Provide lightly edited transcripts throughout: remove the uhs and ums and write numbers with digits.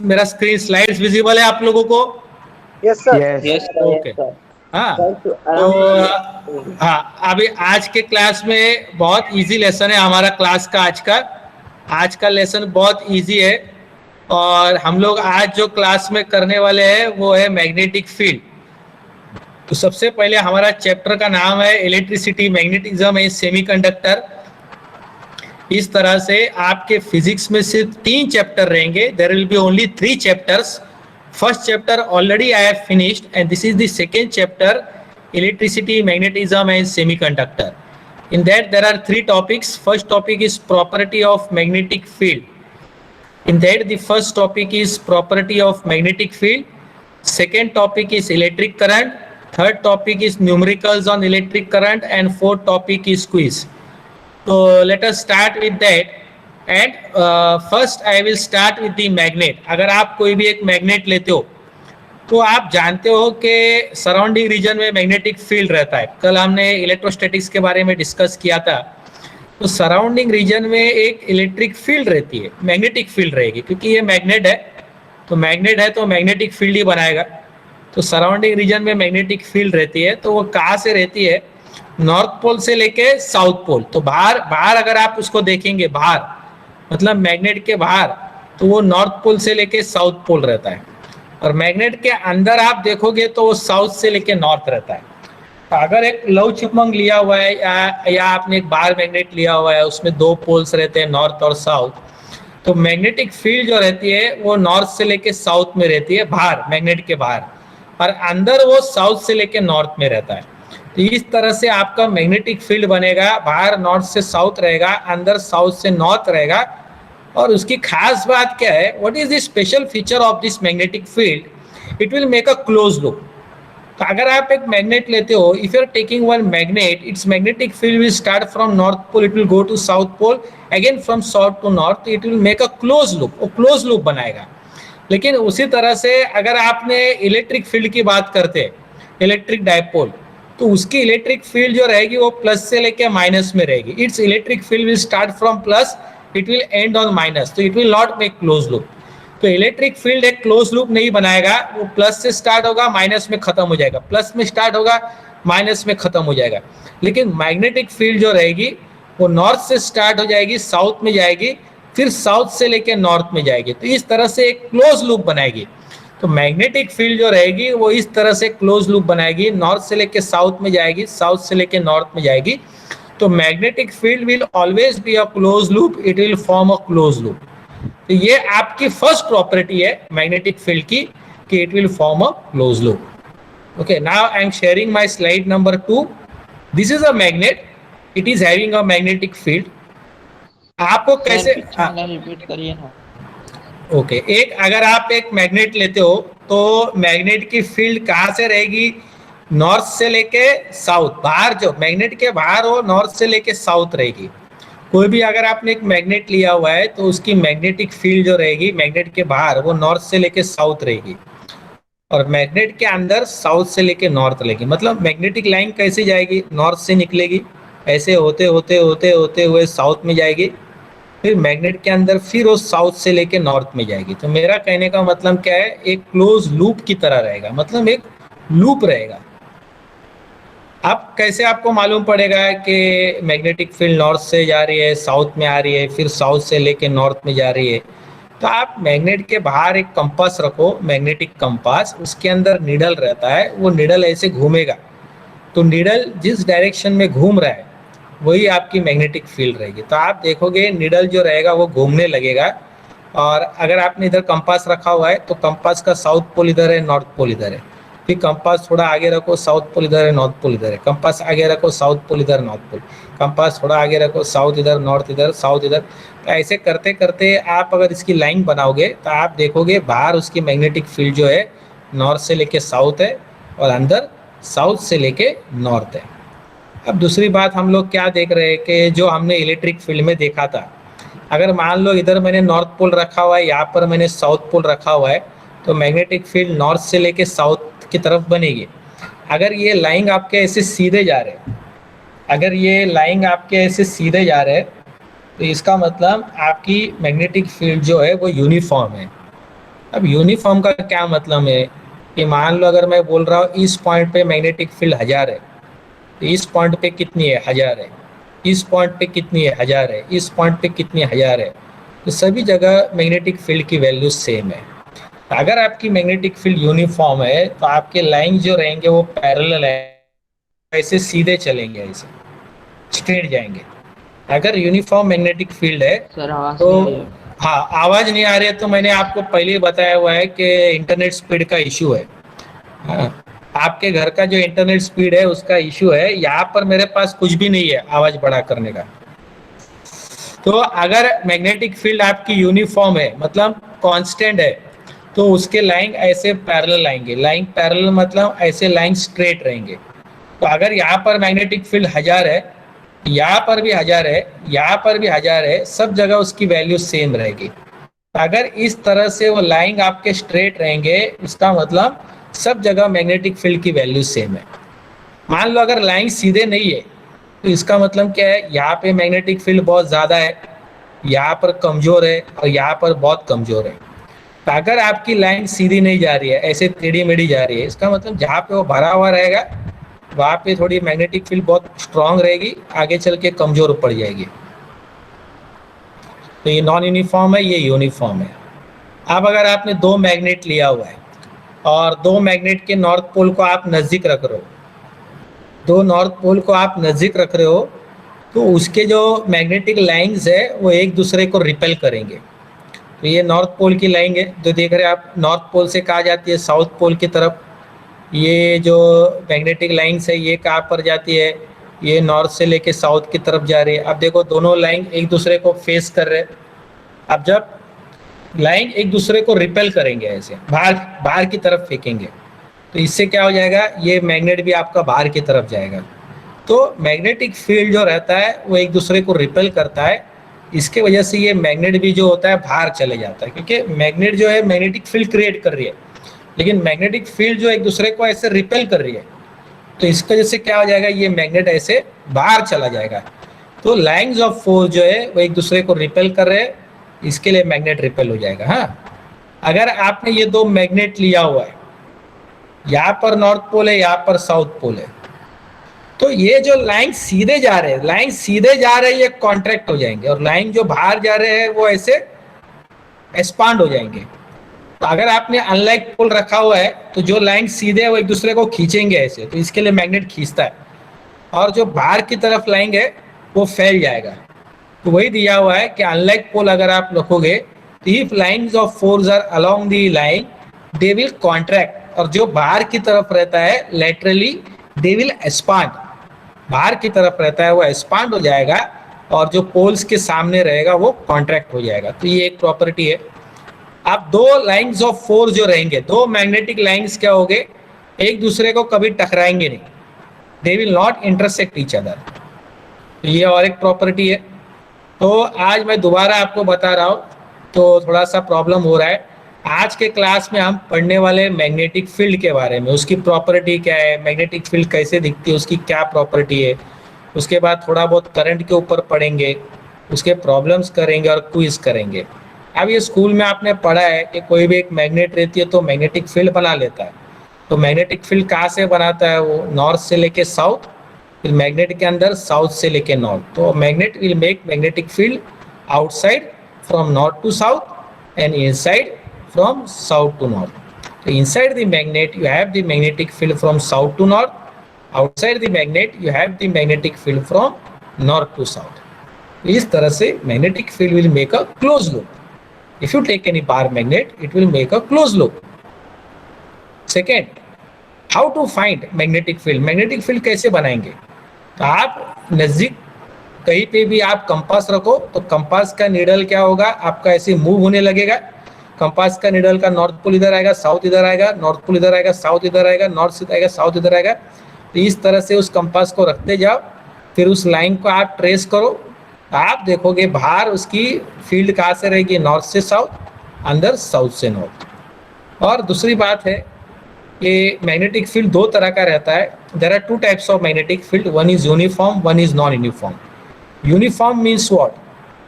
मेरा screen slides visible है आप लोगों को? Yes sir. Yes okay. हाँ तो हाँ, अभी आज के क्लास में बहुत इजी लेसन है हमारा क्लास का। आज का लेसन बहुत इजी है और हम लोग आज जो क्लास में करने वाले हैं वो है मैग्नेटिक फील्ड। तो सबसे पहले हमारा चैप्टर का नाम है इलेक्ट्रिसिटी, मैग्नेटिज्म एंड सेमीकंडक्टर। इस तरह से आपके फिजिक्स में सिर्फ 3 चैप्टर रहेंगे। There will be only 3 chapters. First chapter already I have finished and this is the second chapter, electricity, magnetism and semiconductor. In that there are 3 topics. First topic is property of magnetic field. In that the first topic is property of magnetic field. Second topic is electric current. Third topic is numericals on electric current and fourth topic is quiz. So let us start with that. And first I will start with the magnet. अगर आप कोई भी एक magnet लेते हो तो आप जानते हो कि सराउंडिंग रीजन में मैग्नेटिक फील्ड रहता है। कल हमने इलेक्ट्रोस्टैटिक्स के बारे में डिस्कस किया था। तो सराउंडिंग रीजन में एक इलेक्ट्रिक फील्ड रहती है, मैग्नेटिक फील्ड रहेगी, क्योंकि ये मैग्नेट है। तो मैग्नेट है तो मैग्नेटिक फील्ड ही बनाएगा। तो सराउंडिंग रीजन में मैग्नेटिक फील्ड रहती है। तो वो कहाँ से रहती है? नॉर्थ पोल से लेके साउथ पोल। तो बाहर अगर आप उसको देखेंगे, बाहर मतलब मैग्नेट के बाहर, तो वो नॉर्थ पोल से लेके साउथ पोल रहता है। और मैग्नेट के अंदर आप देखोगे तो वो साउथ से लेके नॉर्थ रहता है। तो अगर एक लव चिपमंग लिया हुआ है या आपने एक बार मैग्नेट लिया हुआ है, उसमें 2 पोल्स रहते हैं, नॉर्थ और साउथ, तो मैग्नेटिक फील्ड जो रहती है वो नॉर्थ से लेके साउथ में रहती है, बाहर मैग्नेट के बाहर, और अंदर वो साउथ से लेके नॉर्थ में रहता है। तो इस तरह से आपका मैग्नेटिक फील्ड बनेगा। बाहर नॉर्थ से साउथ रहेगा, अंदर साउथ से नॉर्थ रहेगा। और उसकी खास बात क्या है? What is the special feature of this magnetic field? It will make a close loop. तो अगर आप एक मैग्नेट लेते हो, if you are taking one magnet, its magnetic field will start from north pole, it will go to south pole, again from south to north, it will make a close loop. वो close loop बनाएगा। लेकिन उसी तरह से अगर आपने electric field की बात करते हैं, इलेक्ट्रिक डायपोल, तो उसकी इलेक्ट्रिक फील्ड जो रहेगी वो प्लस से लेके माइनस में रहेगी। It's electric field will start from plus, it will end on minus, तो it will not make close loop। तो इलेक्ट्रिक फील्ड एक क्लोज लूप नहीं बनाएगा। वो प्लस से स्टार्ट होगा, माइनस में खत्म हो जाएगा, प्लस में स्टार्ट होगा, माइनस में खत्म हो जाएगा। लेकिन मैग्नेटिक फील्ड जो रहेगी वो नॉर्थ से स्टार्ट हो जाएगी, साउथ में जाएगी, फिर साउथ से लेके नॉर्थ में जाएगी। तो इस तरह से एक क्लोज लूप बनाएगी। तो मैग्नेटिक फील्ड जो रहेगी वो इस तरह से क्लोज लूप बनाएगी, नॉर्थ से लेके साउथ में जाएगी, साउथ से लेके नॉर्थ में जाएगी। तो magnetic field will always be a close loop, it will form a close loop. तो ये आपकी फर्स्ट प्रॉपर्टी है मैग्नेटिक फील्ड की कि it will form a close loop. Okay, now I am sharing my slide number 2। This is a magnet, it is having a magnetic field. आपको कैसे repeat करिए ना। ओके, एक अगर आप एक मैग्नेट लेते हो तो मैग्नेट की फील्ड कहाँ से रहेगी? नॉर्थ से लेके साउथ। बाहर जो मैग्नेट के बाहर हो, नॉर्थ से लेके साउथ रहेगी। कोई भी अगर आपने एक मैग्नेट लिया हुआ है तो उसकी मैग्नेटिक फील्ड जो रहेगी मैग्नेट के बाहर, वो नॉर्थ से लेके साउथ रहेगी, और मैग्नेट के अंदर साउथ से लेके नॉर्थ रहेगी। मतलब मैग्नेटिक लाइन कैसे जाएगी? नॉर्थ से निकलेगी, ऐसे होते होते होते होते हुए साउथ में जाएगी, फिर मैग्नेट के अंदर फिर वो साउथ से लेके नॉर्थ में जाएगी। तो मेरा कहने का मतलब क्या है? एक क्लोज लूप की तरह रहेगा, मतलब एक लूप रहेगा। अब कैसे आपको मालूम पड़ेगा कि मैग्नेटिक फील्ड नॉर्थ से जा रही है, साउथ में आ रही है, फिर साउथ से लेके नॉर्थ में जा रही है? तो आप मैग्नेट के बाहर एक कंपास रखो, मैग्नेटिक कंपास, उसके अंदर नीडल रहता है, वो नीडल ऐसे घूमेगा। तो नीडल जिस डायरेक्शन में घूम रहा है वही आपकी मैग्नेटिक फील्ड रहेगी। तो आप देखोगे नीडल जो रहेगा वो घूमने लगेगा। और अगर आपने इधर कंपास रखा हुआ है तो कंपास का साउथ पोल इधर है, नॉर्थ पोल इधर है। फिर कंपास थोड़ा आगे रखो, साउथ पोल इधर है, नॉर्थ पोल इधर है। कंपास आगे रखो, साउथ पोल इधर, नॉर्थ पोल। कंपास थोड़ा आगे रखो, साउथ इधर, नॉर्थ इधर, साउथ इधर। तो ऐसे करते करते आप अगर इसकी लाइन बनाओगे तो आप देखोगे बाहर उसकी मैग्नेटिक फील्ड जो है नॉर्थ से लेके साउथ है और अंदर साउथ से लेके नॉर्थ है। अब दूसरी बात हम लोग क्या देख रहे हैं कि जो हमने इलेक्ट्रिक फील्ड में देखा था, अगर मान लो इधर मैंने नॉर्थ पोल रखा हुआ है, यहाँ पर मैंने साउथ पोल रखा हुआ है, तो मैग्नेटिक फील्ड नॉर्थ से लेके साउथ की तरफ बनेगी। अगर ये लाइन आपके ऐसे सीधे जा रहे हैं, अगर ये लाइन आपके ऐसे सीधे जा रहे हैं तो इसका मतलब आपकी मैग्नेटिक फील्ड जो है वो यूनिफॉर्म है। अब यूनिफॉर्म का क्या मतलब है कि मान लो अगर मैं बोल रहा हूँ इस पॉइंट पे मैग्नेटिक फील्ड 1000 है, तो इस पॉइंट पे कितनी है? 1000 है। इस पॉइंट पे कितनी है? 1000 है। इस पॉइंट पे कितनी 1000 है। तो सभी जगह मैग्नेटिक फील्ड की वैल्यू सेम है। अगर आपकी मैग्नेटिक फील्ड यूनिफॉर्म है तो आपके लाइन जो रहेंगे वो पैरेलल है, ऐसे सीधे चलेंगे, ऐसे स्ट्रेट जाएंगे। अगर यूनिफॉर्म मैग्नेटिक फील्ड है सर आवाज तो, नहीं आ रही है। हाँ आवाज नहीं आ रही है तो मैंने आपको पहले ही बताया हुआ है कि इंटरनेट स्पीड का इशू है। हाँ, आपके घर का जो इंटरनेट स्पीड है उसका इशू है। यहाँ पर मेरे पास कुछ भी नहीं है आवाज बड़ा करने का। तो अगर मैग्नेटिक फील्ड आपकी यूनिफॉर्म है मतलब कांस्टेंट है, तो उसके लाइन ऐसे पैरेलल आएंगे। लाइन पैरेलल मतलब ऐसे लाइन स्ट्रेट रहेंगे। तो अगर यहाँ पर मैग्नेटिक फील्ड 1000 है, यहाँ पर भी 1000 है, यहाँ पर भी 1000 है, सब जगह उसकी वैल्यू सेम रहेगी। अगर इस तरह से वो लाइन आपके स्ट्रेट रहेंगे, इसका मतलब सब जगह मैग्नेटिक फील्ड की वैल्यू सेम है। मान लो अगर लाइन सीधे नहीं है तो इसका मतलब क्या है? यहाँ पे मैग्नेटिक फील्ड बहुत ज्यादा है, यहाँ पर कमजोर है और यहाँ पर बहुत कमजोर है। तो अगर आपकी लाइन सीधी नहीं जा रही है, ऐसे टेढ़ी मेढ़ी जा रही है, इसका मतलब जहाँ पे वो भरा हुआ रहेगा वहाँ पे थोड़ी मैग्नेटिक फील्ड बहुत स्ट्रांग रहेगी, आगे चल के कमजोर पड़ जाएगी। तो ये नॉन यूनिफॉर्म है, ये यूनिफॉर्म है। अब अगर आपने दो मैग्नेट लिया हुआ है और दो मैग्नेट के नॉर्थ पोल को आप नजदीक रख रहे हो, दो नॉर्थ पोल को आप नजदीक रख रहे हो, तो उसके जो मैग्नेटिक लाइंस है वो एक दूसरे को रिपेल करेंगे। तो ये नॉर्थ पोल की लाइन है जो देख रहे हैं आप, नॉर्थ पोल से कहा जाती है साउथ पोल की तरफ। ये जो मैग्नेटिक लाइंस है ये कहाँ पर जाती है? ये नॉर्थ से लेके साउथ की तरफ जा रही है। अब देखो दोनों लाइन एक दूसरे को फेस कर रहे हैं। अब जब लाइन एक दूसरे को रिपेल करेंगे, ऐसे बाहर बाहर की तरफ फेंकेंगे, तो इससे क्या हो जाएगा? ये मैग्नेट भी आपका बाहर की तरफ जाएगा। तो मैग्नेटिक फील्ड जो रहता है वो एक दूसरे को रिपेल करता है। इसके वजह से ये मैग्नेट भी जो होता है बाहर चले जाता है, क्योंकि मैग्नेट जो है मैग्नेटिक फील्ड क्रिएट कर रही है, लेकिन मैग्नेटिक फील्ड जो एक दूसरे को ऐसे रिपेल कर रही है, तो इसकी वजह से क्या हो जाएगा? ये मैग्नेट ऐसे बाहर चला जाएगा। तो लाइंस ऑफ फोर्स जो है वो एक दूसरे को रिपेल कर रहे हैं, इसके लिए मैग्नेट रिपेल हो जाएगा। हाँ, अगर आपने ये दो मैग्नेट लिया हुआ है, यहाँ पर नॉर्थ पोल है, यहाँ पर साउथ पोल है, तो ये जो लाइन सीधे जा रहे हैं, लाइन सीधे जा रहे हैं ये कॉन्ट्रैक्ट हो जाएंगे, और लाइन जो बाहर जा रहे हैं वो ऐसे एक्सपांड हो जाएंगे। तो अगर आपने अनलाइक पोल रखा हुआ है तो जो लाइन सीधे है वो एक दूसरे को खींचेंगे ऐसे, तो इसके लिए मैग्नेट खींचता है, और जो बाहर की तरफ लाइन है वो फैल जाएगा। तो वही दिया हुआ है कि अनलाइक पोल अगर आप रखोगे तो if lines of force are along the line they will contract, और जो बाहर की तरफ रहता है लेटरली दे विल एक्सपांड। बाहर की तरफ रहता है वो एक्सपांड हो जाएगा, और जो पोल्स के सामने रहेगा वो कॉन्ट्रैक्ट हो जाएगा। तो ये एक प्रॉपर्टी है। अब दो लाइंस ऑफ फोर्स जो रहेंगे, दो मैग्नेटिक लाइंस क्या होंगे? एक दूसरे को कभी टकराएंगे नहीं, they will not intersect each other. तो ये और एक प्रॉपर्टी है। तो आज मैं दोबारा आपको बता रहा हूँ, तो थोड़ा सा प्रॉब्लम हो रहा है। आज के क्लास में हम पढ़ने वाले मैग्नेटिक फील्ड के बारे में, उसकी प्रॉपर्टी क्या है, मैग्नेटिक फील्ड कैसे दिखती है, उसकी क्या प्रॉपर्टी है। उसके बाद थोड़ा बहुत करंट के ऊपर पढ़ेंगे, उसके प्रॉब्लम्स करेंगे और क्विज करेंगे। अब ये स्कूल में आपने पढ़ा है कि कोई भी एक मैग्नेट रहती है तो मैग्नेटिक फील्ड बना लेता है। तो मैग्नेटिक फील्ड कहाँ से बनाता है? वो नॉर्थ से लेके साउथ, फिर मैग्नेट के अंदर साउथ से लेके नॉर्थ। तो magnet will make magnetic field outside from north to south and inside from south to north. So inside the magnet you have the magnetic field from south to north, outside the magnet you have the magnetic field from north to south. इस तरह से magnetic field will make a closed loop. If you take any bar magnet it will make a closed loop. Second, how to find magnetic field? magnetic field कैसे बनाएंगे? तो आप नजदीक कहीं पे भी आप कंपास रखो तो कंपास का नीडल क्या होगा? आपका ऐसे मूव होने लगेगा। कंपास का निडल का नॉर्थ पोल इधर आएगा, साउथ इधर आएगा, नॉर्थ पोल इधर आएगा, साउथ इधर आएगा, नॉर्थ इधर आएगा, साउथ इधर आएगा। तो इस तरह से उस कंपास को रखते जाओ, फिर उस लाइन को आप ट्रेस करो। आप देखोगे बाहर उसकी फील्ड कहाँ से रहेगी? नॉर्थ से साउथ, अंदर साउथ से नॉर्थ। और दूसरी बात है कि मैग्नेटिक फील्ड दो तरह का रहता है। There are two types of magnetic field, one is uniform, one is non uniform. Uniform means what?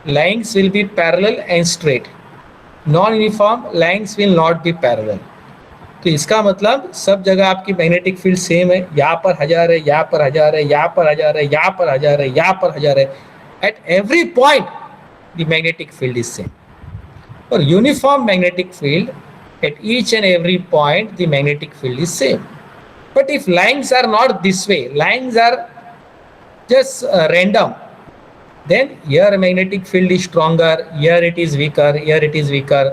Lines will be parallel and straight. Non uniform lines will not be parallel. तो इसका मतलब सब जगह आपकी मैग्नेटिक फील्ड सेम है, यहाँ पर 1000 है, यहाँ पर 1000 है, यहाँ पर 1000 है, यहाँ पर 1000 है, यहाँ पर 1000 है। At every point the magnetic field is same. और uniform magnetic field at each and every point the magnetic field is same. But if lines are not this way, lines are just random, then here magnetic field is stronger, here it is weaker, here it is weaker.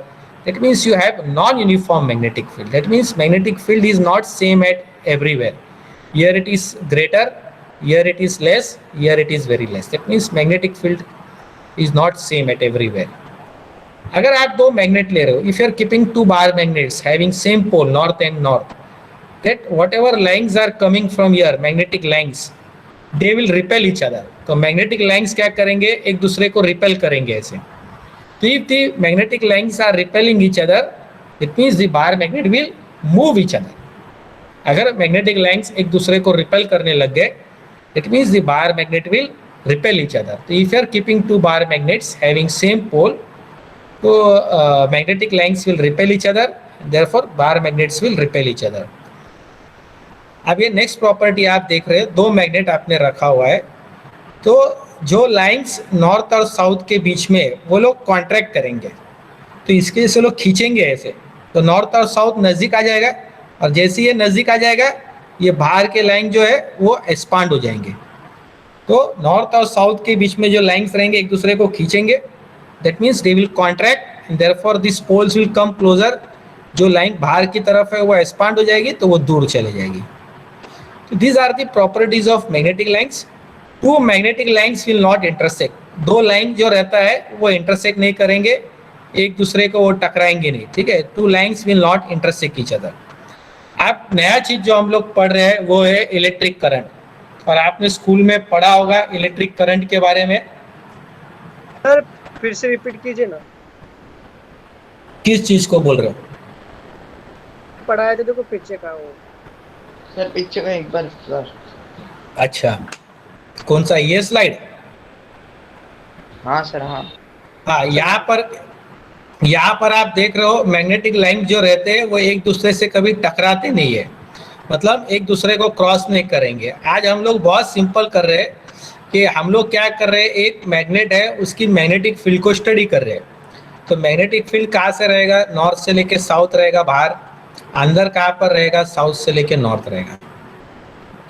That means you have non-uniform magnetic field. That means magnetic field is not same at everywhere. Here it is greater, here it is less, here it is very less. That means magnetic field is not same at everywhere. अगर आप दो magnet ले रहे हो, if you are keeping two bar magnets having same pole north and north, that whatever lines are coming from here, magnetic lines, they will repel each other. तो magnetic lines क्या करेंगे, एक दूसरे को रिपेल करेंगे ऐसे। तो if the magnetic lines are repelling each other, it means the bar magnet will move each other. अगर मैग्नेटिक लाइंस एक दूसरे को रिपेल करने लग गए, it means the bar magnet will repel each other. तो if you are keeping two bar magnets having same pole, तो magnetic lines will repel each other, therefore bar magnets will repel each other. अब ये next property आप देख रहे हैं, दो magnet आपने रखा हुआ है, तो जो लाइंस नॉर्थ और साउथ के बीच में वो लोग कॉन्ट्रैक्ट करेंगे, तो इसके से लोग खींचेंगे ऐसे, तो नॉर्थ और साउथ नज़दीक आ जाएगा, और जैसे ये नज़दीक आ जाएगा, ये बाहर के लाइन जो है वो एक्सपांड हो जाएंगे। तो नॉर्थ और साउथ के बीच में जो लाइंस रहेंगे एक दूसरे को खींचेंगे, that means they will contract and therefore these poles will come closer. जो लाइन बाहर की तरफ है वो एक्सपांड हो जाएगी, तो वो दूर चले जाएगी। तो these are the properties of magnetic lines. Two magnetic lines will not intersect. दो लाइन जो रहता है वो इंटरसेक्ट नहीं करेंगे, एक दूसरे को वो टकराएंगे नहीं, ठीक है। Two lines will not intersect each other. आप नया चीज जो हम लोग पढ़ रहे हैं वो है इलेक्ट्रिक करंट, और आपने स्कूल में पढ़ा होगा इलेक्ट्रिक करंट के बारे में। सर फिर से रिपीट कीजिए ना। किस चीज को बोल रहे हो? पढ़ाया था देखो पीछे का, वो सर पीछे का एक बार सर। अच्छा, कौन सा, ये स्लाइड? हाँ सर, हाँ हाँ, यहाँ पर आप देख रहे हो मैग्नेटिक लाइन जो रहते हैं वो एक दूसरे से कभी टकराते नहीं है, मतलब एक दूसरे को क्रॉस नहीं करेंगे। आज हम लोग बहुत सिंपल कर रहे हैं कि हम लोग क्या कर रहे हैं, एक मैग्नेट है उसकी मैग्नेटिक फील्ड को स्टडी कर रहे हैं। तो मैग्नेटिक फील्ड कहाँ से रहेगा, नॉर्थ से लेके साउथ रहेगा बाहर, अंदर कहाँ पर रहेगा, साउथ से लेके नॉर्थ रहेगा।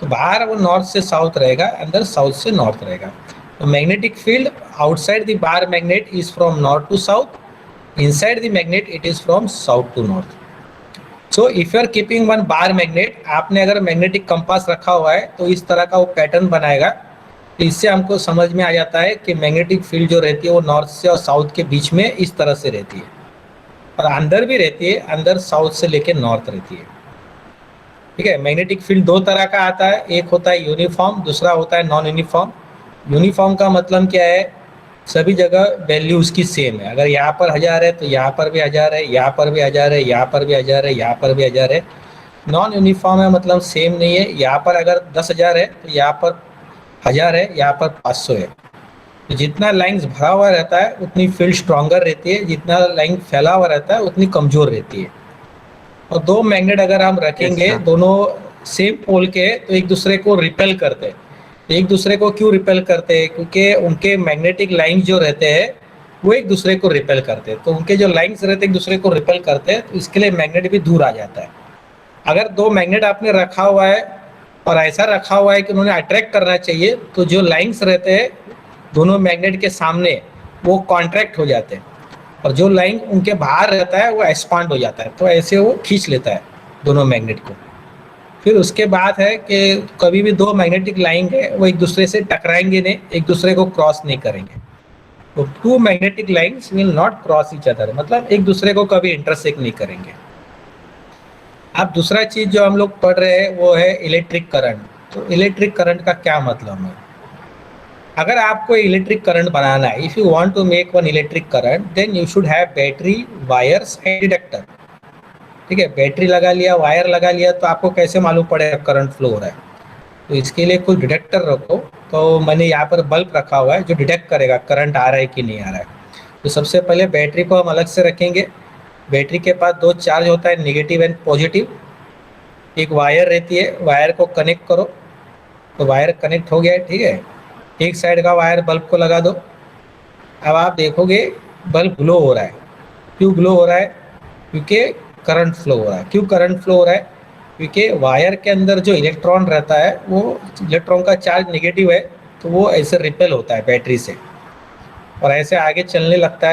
तो बाहर वो नॉर्थ से साउथ रहेगा, अंदर साउथ से नॉर्थ रहेगा। तो magnetic field outside the bar magnet is from north to south, inside the magnet it is from south to north. So if you are keeping one bar magnet, आपने अगर magnetic compass रखा हुआ है तो इस तरह का वो पैटर्न बनाएगा। तो इससे हमको समझ में आ जाता है कि मैग्नेटिक फील्ड जो रहती है वो नॉर्थ से और साउथ के बीच में इस तरह से रहती है, और अंदर भी रहती है, अंदर साउथ से लेके नॉर्थ रहती है, ठीक है। मैग्नेटिक फील्ड दो तरह का आता है, एक होता है यूनिफॉर्म, दूसरा होता है नॉन यूनिफॉर्म। यूनिफॉर्म का मतलब क्या है, सभी जगह वैल्यू उसकी सेम है। अगर यहाँ पर 1000 है तो यहाँ पर भी 1000 है, यहाँ पर भी 1000 है, यहाँ पर भी 1000 है, यहाँ पर भी 1000 है। नॉन यूनिफॉर्म है मतलब सेम नहीं है, यहाँ पर अगर 10,000 है तो यहाँ पर 1000 है, यहाँ पर 500 है। तो जितना लाइंस भरा हुआ रहता है उतनी फील्ड स्ट्रॉन्गर रहती है, जितना लाइन फैला हुआ रहता है उतनी कमजोर रहती है। और दो मैग्नेट अगर हम रखेंगे दोनों सेम पोल के, तो एक दूसरे को रिपेल करते हैं। एक दूसरे को क्यों रिपेल करते हैं, क्योंकि उनके मैग्नेटिक लाइंस जो रहते हैं वो एक दूसरे को रिपेल करते हैं। तो उनके जो लाइंस रहते हैं एक दूसरे को रिपेल करते हैं, तो इसके लिए मैग्नेट भी दूर आ जाता है। अगर दो मैग्नेट आपने रखा हुआ है और ऐसा रखा हुआ है कि उन्होंने अट्रैक्ट करना चाहिए, तो जो लाइंस रहते हैं दोनों मैग्नेट के सामने वो कॉन्ट्रैक्ट हो जाते हैं, और जो लाइन उनके बाहर रहता है वो एक्सपांड हो जाता है। तो ऐसे वो खींच लेता है दोनों मैग्नेट को। फिर उसके बाद है कि कभी भी दो मैग्नेटिक लाइन है वो एक दूसरे से टकराएंगे नहीं, एक दूसरे को क्रॉस नहीं करेंगे। तो two magnetic lines will not cross each other, मतलब एक दूसरे को कभी इंटरसेक्ट नहीं करेंगे। अब दूसरा चीज जो हम लोग पढ़ रहे हैं वो है इलेक्ट्रिक करंट। तो इलेक्ट्रिक करंट का क्या मतलब है, अगर आपको इलेक्ट्रिक करंट बनाना है, if you want to make one electric current, then you should have battery, wires and detector. ठीक है, बैटरी लगा लिया, वायर लगा लिया, तो आपको कैसे मालूम पड़ेगा करंट फ्लो हो रहा है। तो इसके लिए कोई डिटेक्टर रखो। तो मैंने यहाँ पर बल्ब रखा हुआ है जो डिटेक्ट करेगा करंट आ रहा है कि नहीं आ रहा है। तो सबसे पहले बैटरी को हम अलग से रखेंगे। बैटरी के पास दो चार्ज होता है, नेगेटिव एंड पॉजिटिव। एक वायर रहती है, वायर को कनेक्ट करो, तो वायर कनेक्ट हो गया है, ठीक है। एक साइड का वायर बल्ब को लगा दो। अब आप देखोगे बल्ब ग्लो हो रहा है। क्यों ग्लो हो रहा है? क्योंकि करंट फ्लो हो रहा है। क्यों करंट फ्लो हो रहा है? क्योंकि वायर के अंदर जो इलेक्ट्रॉन रहता है, वो इलेक्ट्रॉन का चार्ज नेगेटिव है, तो वो ऐसे रिपेल होता है बैटरी से और ऐसे आगे चलने लगता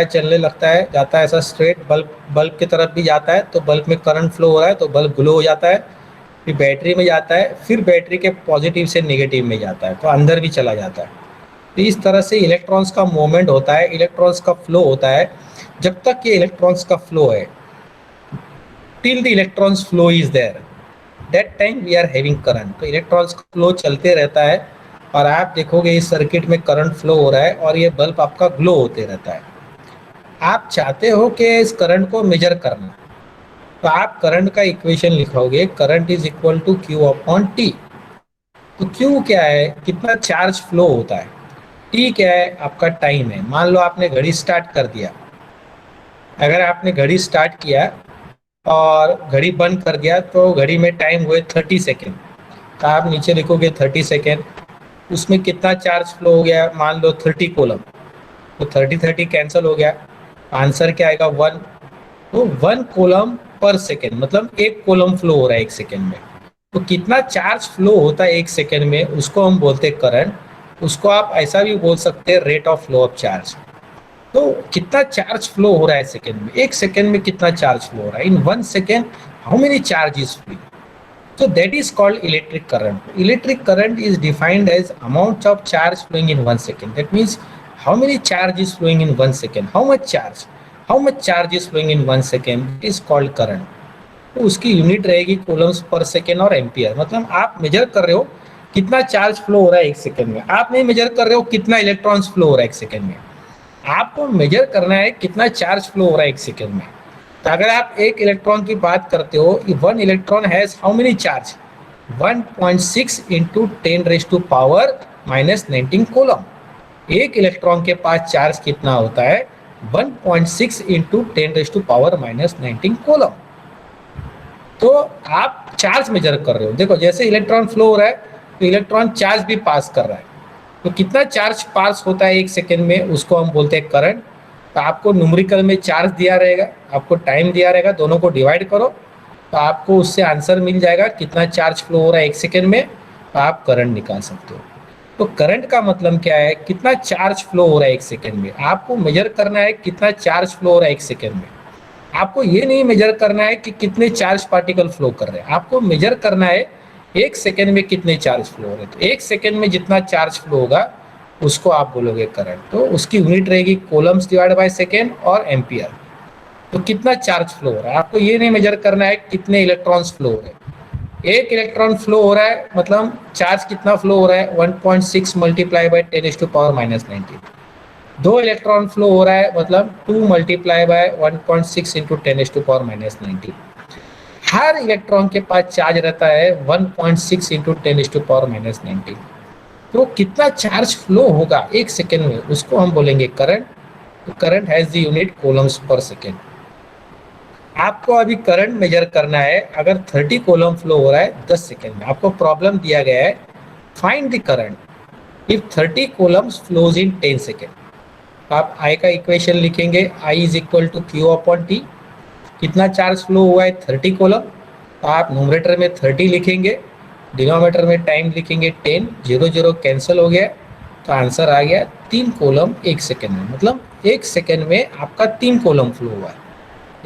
है, जाता है ऐसा स्ट्रेट बल्ब की तरफ भी जाता है, तो बल्ब में करंट फ्लो हो रहा है, तो बल्ब ग्लो हो जाता है। फिर बैटरी में जाता है, फिर बैटरी के पॉजिटिव से नेगेटिव में जाता है, तो अंदर भी चला जाता है। तो इस तरह से इलेक्ट्रॉन्स का मूवमेंट होता है, इलेक्ट्रॉन्स का फ्लो होता है। जब तक ये इलेक्ट्रॉन्स का फ्लो है, till the electrons flow is there, that time we are having current. तो इलेक्ट्रॉन्स का फ्लो चलते रहता है और आप देखोगे इस सर्किट में करंट फ्लो हो रहा है और ये बल्ब आपका ग्लो होते रहता है। आप चाहते हो कि इस करंट को मेजर करना, तो आप करंट का इक्वेशन लिखोगे, current is equal to Q upon T. तो क्यू क्या है? कितना चार्ज फ्लो होता है। टी क्या है? आपका टाइम है। मान लो आपने घड़ी स्टार्ट कर दिया, अगर आपने घड़ी स्टार्ट किया और घड़ी बंद कर दिया तो घड़ी में टाइम हुए 30 सेकेंड, तो आप नीचे लिखोगे 30 सेकेंड। उसमें कितना चार्ज फ्लो हो गया? मान लो 30 कोलम, तो 30 कैंसिल हो गया, आंसर क्या आएगा? 1। तो 1 कोलम पर सेकेंड, मतलब 1 कोलम फ्लो हो रहा है 1 सेकेंड में। तो कितना चार्ज फ्लो होता है 1 सेकेंड में, उसको हम बोलते हैं करंट। उसको आप ऐसा भी बोल सकते हैं rate of flow of charge. तो कितना चार्ज फ्लो हो रहा है सेकेंड में, 1 सेकेंड में कितना चार्ज फ्लो हो रहा है, इन 1 second how many charge is flow. So that is called electric current. Electric current is defined as amount of charge flowing in 1 second. That means how many charge is flowing in 1 second. How much charge? How much charge is flowing in 1 second is called current. तो उसकी unit रहेगी Coulomb's पर second और ampere. मतलब आप major कर रहे हो कितना चार्ज फ्लो हो रहा है 1 सेकेंड में, आप नहीं मेजर कर रहे हो कितना इलेक्ट्रॉन्स फ्लो हो रहा है 1 सेकेंड में। आपको मेजर करना है कितना चार्ज फ्लो हो रहा है 1 सेकेंड में। तो अगर आप एक इलेक्ट्रॉन की बात करते हो, 1 electron has how many charge? 1.6 into 10⁻⁻19 coulomb. एक इलेक्ट्रॉन के पास चार्ज कितना होता है? 1.6 इंटू 10⁻⁻19 कोलम। तो आप चार्ज मेजर कर रहे हो। देखो जैसे इलेक्ट्रॉन फ्लो हो रहा है तो इलेक्ट्रॉन चार्ज भी पास कर रहा है, तो कितना चार्ज पास होता है 1 सेकेंड में, उसको हम बोलते हैं करंट। तो आपको न्यूमेरिकल में चार्ज दिया रहेगा, आपको टाइम दिया रहेगा, दोनों को डिवाइड करो तो आपको उससे आंसर मिल जाएगा कितना चार्ज फ्लो हो रहा है 1 सेकेंड में, तो आप करंट निकाल सकते हो। तो करंट का मतलब क्या है? कितना चार्ज फ्लो हो रहा है 1 सेकेंड में। आपको मेजर करना है कितना चार्ज फ्लो हो रहा है 1 सेकेंड में। आपको ये नहीं मेजर करना है कि कितने चार्ज पार्टिकल फ्लो कर रहे हैं, आपको मेजर करना है 1 सेकेंड में कितने चार्ज फ्लो हो रहे हैं। तो 1 सेकेंड में जितना चार्ज फ्लो होगा उसको आप बोलोगे करंट। तो उसकी यूनिट रहेगी कोलम्स डिवाइड बाय सेकेंड और एम्पियर। तो कितना चार्ज फ्लो हो रहा है, आपको ये नहीं मेजर करना है कितने इलेक्ट्रॉन्स फ्लो हो रहे हैं। 1 इलेक्ट्रॉन फ्लो हो रहा है मतलब चार्ज कितना फ्लो हो रहा है? 1.6 मल्टीप्लाई बाय 10⁻⁻19। 2 इलेक्ट्रॉन फ्लो हो रहा है मतलब 2 multiply by 1.6 into 10⁻⁻19। Her electron के पास चार्ज रहता है 1.6 इंटू 10⁻⁻19। तो कितना चार्ज फ्लो होगा 1 सेकेंड में, उसको हम बोलेंगे करंट। तो current has the unit coulombs पर सेकेंड। आपको अभी करंट मेजर करना है, अगर 30 कोलम फ्लो हो रहा है 10 सेकेंड में, आपको प्रॉब्लम दिया गया है find the current if 30 coulombs flows in 10 second. आप आई का इक्वेशन लिखेंगे, I is equal to Q upon T. कितना चार्ज फ्लो हुआ है? 30 कोलम। तो आप न्यूमरेटर में 30 लिखेंगे, डिनोमिनेटर में टाइम लिखेंगे 10, 0 0 कैंसिल हो गया, तो आंसर आ गया 3 कोलम 1 सेकेंड में। मतलब 1 सेकेंड में आपका 3 कोलम फ्लो हुआ है।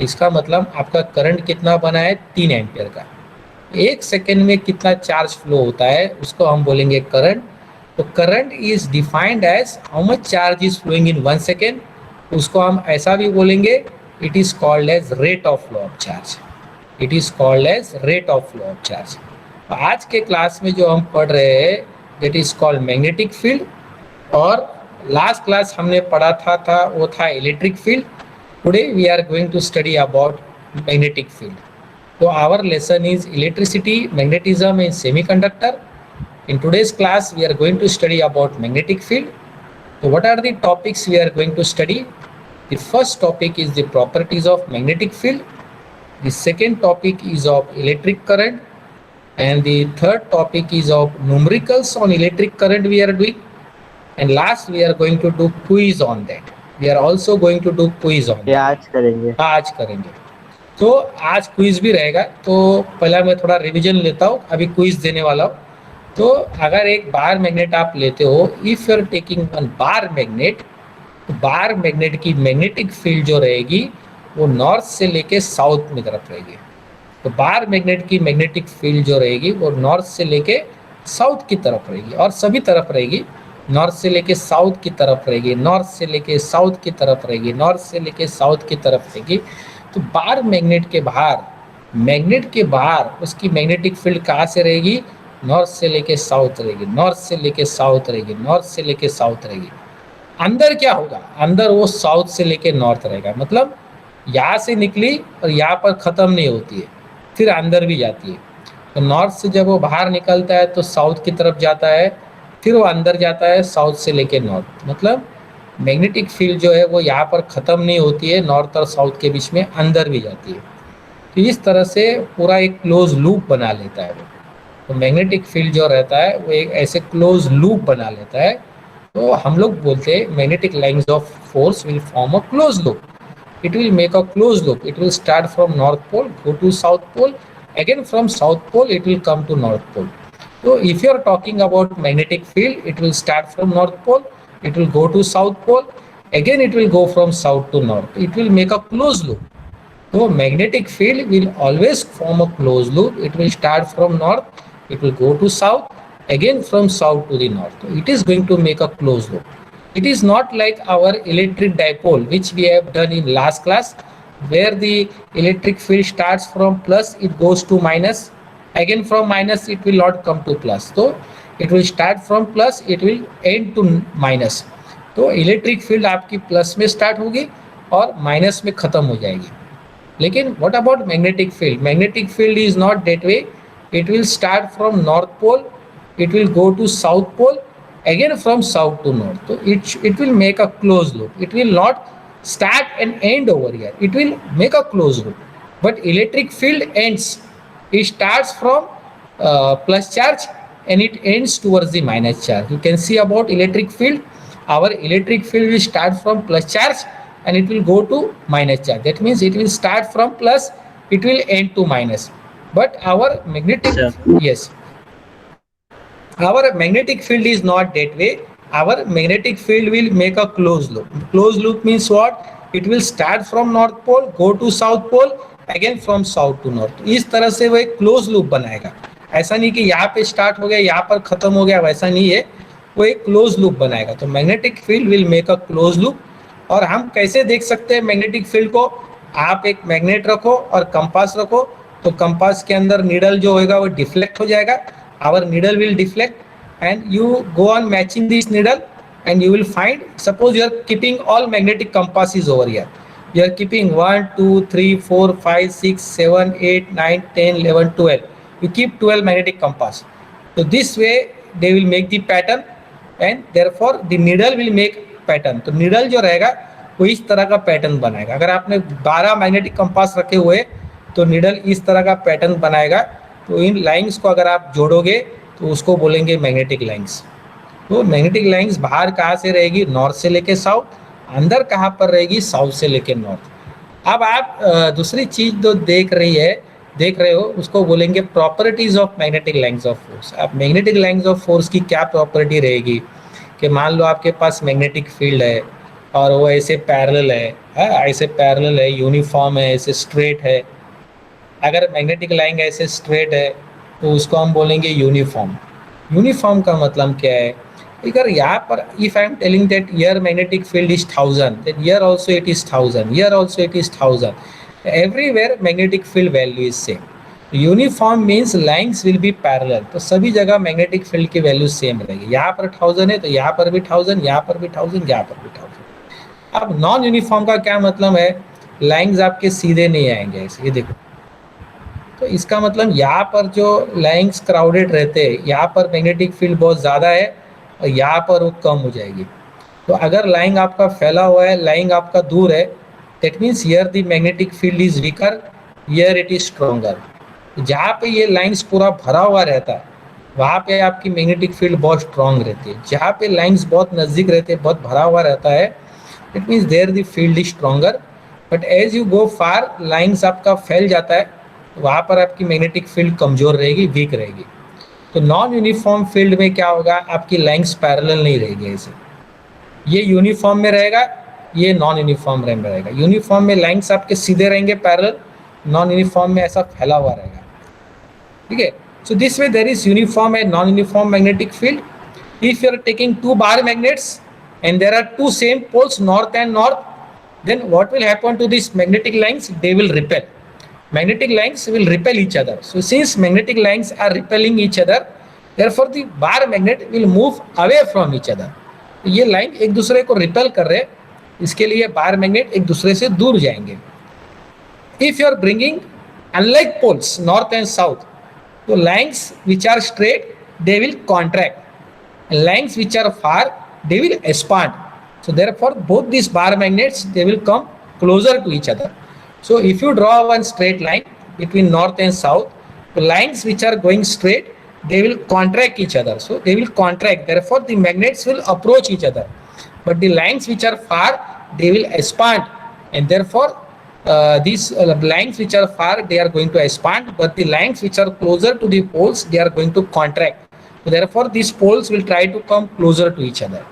इसका मतलब आपका करंट कितना बना है? 3 एम्पियर का। 1 सेकेंड में कितना चार्ज फ्लो होता है उसको हम बोलेंगे करंट। तो current is defined as how much charge is flowing in 1 second. उसको हम ऐसा भी बोलेंगे, it is called as rate of flow of charge. It is called as rate of flow of charge. आज के क्लास में जो हम पढ़ रहे हैं that is called magnetic field, और लास्ट क्लास हमने पढ़ा था वो था electric field. Today we are going to study about magnetic field. So our lesson is electricity, magnetism in semiconductor. In today's class, we are going to study about magnetic field. So what are the topics we are going to study? The first topic is the properties of magnetic field. The second topic is of electric current. And the third topic is of numericals on electric current we are doing. And last we are going to do quiz on that. We are also going to do quiz on ये that. आज करेंगे। आज करेंगे। तो आज quiz भी रहेगा। तो पहला मैं थोड़ा रिवीजन लेता हूँ, अभी क्विज देने वाला हूँ। तो अगर एक बार मैग्नेट आप लेते हो, if you are taking one bar magnet, तो बार मैग्नेट की मैग्नेटिक फील्ड जो रहेगी वो नॉर्थ से लेके साउथ में तरफ रहेगी। तो बार मैग्नेट की मैग्नेटिक फील्ड जो रहेगी वो नॉर्थ से लेके साउथ की तरफ रहेगी, और सभी तरफ रहेगी। नॉर्थ से लेके साउथ की तरफ रहेगी, नॉर्थ से लेके साउथ की तरफ रहेगी, नॉर्थ से लेके साउथ की तरफ रहेगी। तो बार मैग्नेट के बाहर, मैग्नेट के बाहर उसकी मैग्नेटिक फील्ड कहाँ से रहेगी? नॉर्थ से लेके साउथ रहेगी, नॉर्थ से लेके साउथ रहेगी, नॉर्थ से लेके साउथ रहेगी। अंदर क्या होगा? अंदर वो साउथ से लेके नॉर्थ रहेगा। मतलब यहाँ से निकली और यहाँ पर ख़त्म नहीं होती है, फिर अंदर भी जाती है। तो नॉर्थ से जब वो बाहर निकलता है तो साउथ की तरफ जाता है, फिर वो अंदर जाता है साउथ से लेके नॉर्थ। मतलब मैग्नेटिक फील्ड जो है वो यहाँ पर ख़त्म नहीं होती है, नॉर्थ और साउथ के बीच में अंदर भी जाती है। तो इस तरह से पूरा एक क्लोज लूप बना लेता है वो। तो मैग्नेटिक फील्ड जो रहता है वो एक ऐसे क्लोज लूप बना लेता है। तो हम लोग बोलते हैं magnetic lines of force will form a close loop. It will make a closed loop. It will start from North Pole, go to South Pole. Again from South Pole, it will come to North Pole. So if you are talking about magnetic field, it will start from North Pole, it will go to South Pole. Again, it will go from South to North. It will make a closed loop. So magnetic field will always form a closed loop. It will start from North, it will go to South. Again from South to the North. So it is going to make a closed loop. It is not like our electric dipole, which we have done in last class, where the electric field starts from plus, it goes to minus. Again from minus, it will not come to plus. So it will start from plus, it will end to minus. तो electric field आपकी plus में start होगी और minus में खत्म हो जाएगी। लेकिन what about magnetic field? Magnetic field is not that way. It will start from north pole, it will go to south pole, again from south to north. So it will make a closed loop. It will not start and end over here. It will make a closed loop. But electric field ends. It starts from plus charge and it ends towards the minus charge. You can see about electric field. Our electric field will start from plus charge and it will go to minus charge. That means it will start from plus, it will end to minus. But our magnetic, yes. Our magnetic field is not that way. Our magnetic field will make a closed loop. Closed loop means what? It will start from north pole, go to south pole, again from south to north. इस तरह से वो एक close loop बनाएगा। ऐसा नहीं कि यहाँ पे स्टार्ट हो गया यहाँ पर खत्म हो गया, वैसा नहीं है। वो एक क्लोज लूप बनाएगा। तो magnetic field will make a close loop. और हम कैसे देख सकते हैं मैग्नेटिक फील्ड को? आप एक मैग्नेट रखो और कंपास रखो, तो कंपास के अंदर नीडल जो होगा वो डिफ्लेक्ट हो जाएगा। Our needle will deflect and you go on matching this needle and you will find, suppose you are keeping all magnetic compasses over here. You are keeping 1, 2, 3, 4, 5, 6, 7, 8, 9, 10, 11, 12. You keep 12 magnetic compass. So this way they will make the pattern and therefore the needle will make pattern. तो needle जो रहेगा वो इस तरह का pattern बनाएगा। अगर आपने 12 मैग्नेटिक कंपास रखे हुए तो needle इस तरह का पैटर्न बनाएगा। तो इन लाइंस को अगर आप जोड़ोगे तो उसको बोलेंगे मैग्नेटिक लाइंस। तो मैग्नेटिक लाइंस बाहर कहाँ से रहेगी? नॉर्थ से लेके साउथ। अंदर कहाँ पर रहेगी? साउथ से लेके नॉर्थ। अब आप दूसरी चीज जो देख रहे हो उसको बोलेंगे properties of magnetic lines of force. अब मैग्नेटिक लाइंस ऑफ फोर्स की क्या प्रॉपर्टी रहेगी कि मान लो आपके पास मैग्नेटिक फील्ड है और वो ऐसे पैरेलल है, यूनिफॉर्म है, ऐसे स्ट्रेट है। अगर मैग्नेटिक लाइन ऐसे स्ट्रेट है तो उसको हम बोलेंगे यूनिफॉर्म। यूनिफॉर्म का मतलब क्या है? अगर यहाँ पर if I am telling that here magnetic field is 1000, then here also it is 1000, here also it is 1000, everywhere magnetic field value is same. Uniform means lines will be parallel. तो सभी जगह मैग्नेटिक फील्ड की value same रहेगी। यहाँ पर 1000 है तो यहाँ पर भी 1000, यहाँ पर भी 1000, यहाँ पर भी 1000। अब नॉन यूनिफॉर्म का क्या मतलब है? लाइंस आपके सीधे नहीं आएंगे ऐसे, ये देखो। तो इसका मतलब यहाँ पर जो लाइंस क्राउडेड रहते हैं, यहाँ पर मैग्नेटिक फील्ड बहुत ज़्यादा है और यहाँ पर वो कम हो जाएगी। तो अगर लाइन आपका फैला हुआ है, लाइन आपका दूर है, that means here the magnetic field is weaker, here it is stronger. जहाँ पे ये लाइंस पूरा भरा हुआ रहता है वहाँ पे आपकी मैग्नेटिक फील्ड बहुत स्ट्रांग रहती है। जहाँ पे लाइंस बहुत नज़दीक रहते हैं, बहुत भरा हुआ रहता है, it means there the field is stronger. But as you go far, lines आपका फैल जाता है, वहाँ पर आपकी मैग्नेटिक फील्ड कमज़ोर रहेगी, वीक रहेगी। तो नॉन यूनिफॉर्म फील्ड में क्या होगा, आपकी लाइंस पैरेलल नहीं रहेगी ऐसे, ये यूनिफॉर्म में रहेगा, ये नॉन यूनिफॉर्म में रहेगा। यूनिफॉर्म में लाइंस आपके सीधे रहेंगे पैरेलल, नॉन यूनिफॉर्म में ऐसा फैला हुआ रहेगा, ठीक है। So this way there is uniform and non uniform magnetic field. If you are taking two bar magnets and there are two same poles north and north, then what will happen to these magnetic lines? They will repel. Magnetic lines will repel each other. So since magnetic lines are repelling each other, therefore the bar magnet will move away from each other. ये line एक दूसरे को repel कर रहे हैं, इसके लिए bar magnet एक दूसरे से दूर जाएंगे। If you are bringing unlike poles north and south, तो lines which are straight they will contract, lines which are far they will expand. So therefore both these bar magnets they will come closer to each other. So if you draw one straight line between north and south, the lines which are going straight they will contract each other, so they will contract, therefore the magnets will approach each other. But the lines which are far they will expand, and therefore these lines which are far they are going to expand, but the lines which are closer to the poles they are going to contract. So therefore these poles will try to come closer to each other.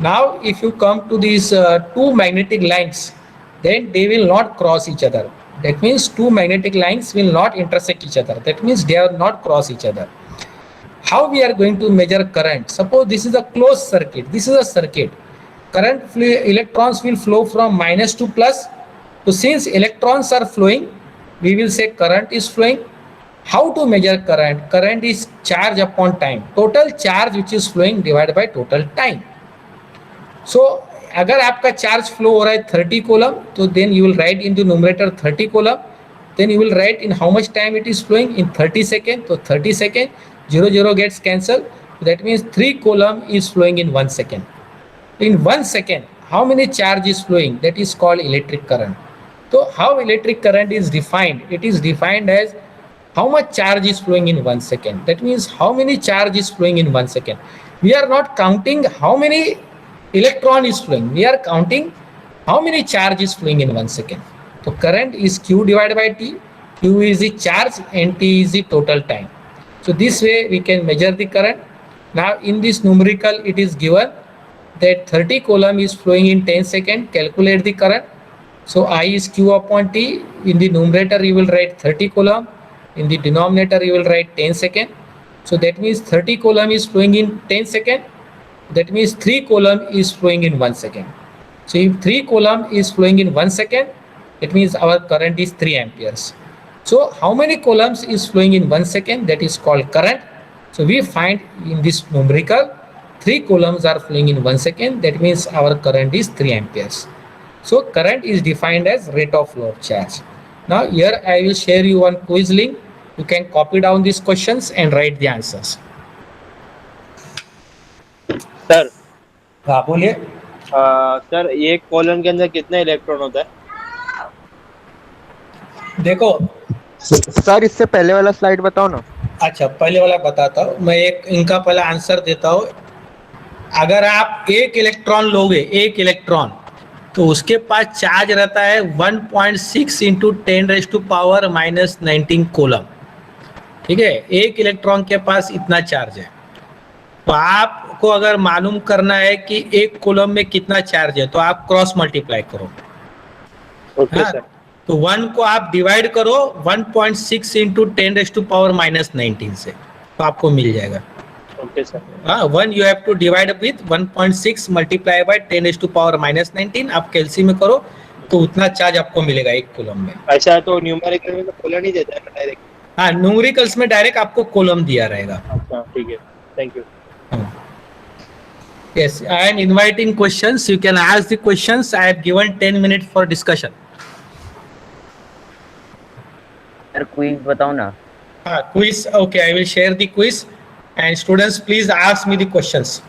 Now if you come to these two magnetic lines, then they will not cross each other. That means two magnetic lines will not intersect each other. That means they are not cross each other. How we are going to measure current? Suppose this is a closed circuit. This is a circuit. Current electrons will flow from minus to plus. So since electrons are flowing, we will say current is flowing. How to measure current? Current is charge upon time. Total charge which is flowing divided by total time. So अगर आपका charge flow हो रहा है 30 coulomb, तो then you will write in the numerator 30 coulomb, then you will write in how much time it is flowing in 30 seconds. तो 30 second 0 gets cancelled. That means 3 coulomb is flowing in 1 second. In 1 second, how many charge is flowing? That is called electric current. So how electric current is defined? It is defined as how much charge is flowing in 1 second. That means how many charge is flowing in 1 second. We are not counting how many electron is flowing. We are counting how many charge is flowing in 1 second. So current is Q divided by T. Q is the charge and T is the total time. So this way we can measure the current. Now in this numerical it is given that 30 coulomb is flowing in 10 seconds. Calculate the current. So I is Q upon T. In the numerator you will write 30 coulomb. In the denominator you will write 10 seconds. So that means 30 coulomb is flowing in 10 seconds. That means 3 coulomb is flowing in 1 second. So if 3 coulomb is flowing in 1 second, it means our current is 3 amperes. So how many coulombs is flowing in 1 second? That is called current. So we find in this numerical 3 coulombs are flowing in 1 second. That means our current is 3 amperes. So current is defined as rate of flow of charge. Now here I will share you one quiz link. You can copy down these questions and write the answers. Sir हाँ बोलिए। Sir एक column के अंदर कितने electron होता है? देखो sir इससे पहले वाला स्लाइड बताओ ना। अच्छा पहले वाला बताता हूँ मैं, एक इनका पहला आंसर देता हूँ। अगर आप एक इलेक्ट्रॉन लोगे, एक इलेक्ट्रॉन, तो उसके पास चार्ज रहता है 1.6 इंटू 10⁻⁻19 कूलम। ठीक है, एक इलेक्ट्रॉन के पास इतना चार्ज है। तो आपको अगर मालूम करना है कि एक कूलम में कितना चार्ज है, तो आप क्रॉस मल्टीप्लाई करो। Okay sir. तो 1 को आप डिवाइड करो 1.6 इंटू 10⁻⁻19 से, तो आपको मिल जाएगा। Okay sir. 1 you have to divide with 1.6 multiply by 10⁻⁻19। आप कैलसी में करो तो उतना चार्ज आपको मिलेगा एक कूलम में। अच्छा, तो न्यूमेरिकल में तो कूलम नहीं देता है ना डायरेक्ट? हाँ, न्यूमेरिकल्स में डायरेक्ट आपको कूलम दिया रहेगा। अच्छा ठीक है, thank you. Yes, I am inviting questions. You can ask the questions. I have given 10 minutes for discussion. Sir quiz बताओ ना। Quiz. Okay, I will share the quiz. And students, please ask me the questions.